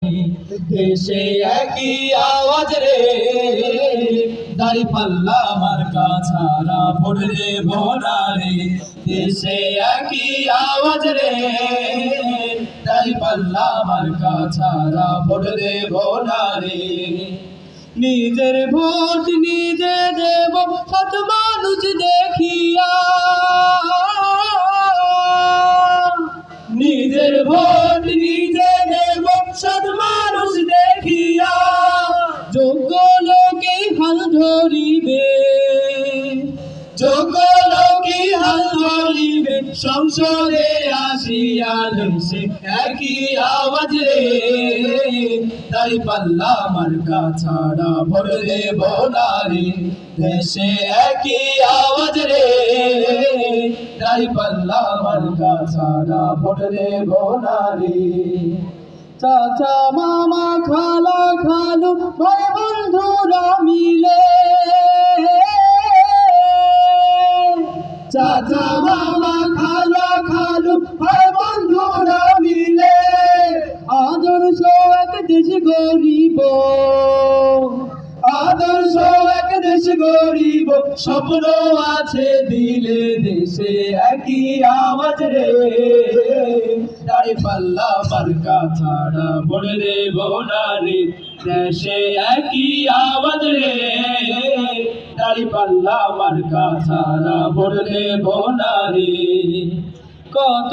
দেশে একই আওয়াজ রে, দাঁড়িপাল্লা মার্কা ছাড়া ভোট দেব না রে। দেশে একই আওয়াজ রে, দাঁড়িপাল্লা মার্কা ছাড়া ভোট দেব না রে। নিজের ভোট নিজে দেব সৎ মানুষ দেখিয়া, নিজের ভোট নিজে দেব সৎ মানুষ দেখিয়া। যোগ্য লোকে হাল ধরিবে, যোগ্য লোকে হাল ধরিবে, সংসদে আসিয়া দেশে একই আওয়াজ রে, দাঁড়িপাল্লা মার্কা ছাড়া ভোট দেব না রে। দেশে একই আওয়াজ রে, দাঁড়িপাল্লা মার্কা ছাড়া ভোট দেব না রে। চাচা মামা খালা খালু ভাই বন্ধুরা মিলে, চাচা মামা খালা খালু ভাই বন্ধুরা মিলে, আদর্শ এক দেশ গরিব, আদর্শ এক দেশ গরিব, স্বপ্ন আছে দিলে দেশে একই আওয়াজ রে, দাঁড়িপাল্লা মার্কা ছাড়া ভোট দেব না রে। দেশে একই আওয়াজ রে, দাঁড়িপাল্লা মার্কা ছাড়া ভোট দেব না রে। কত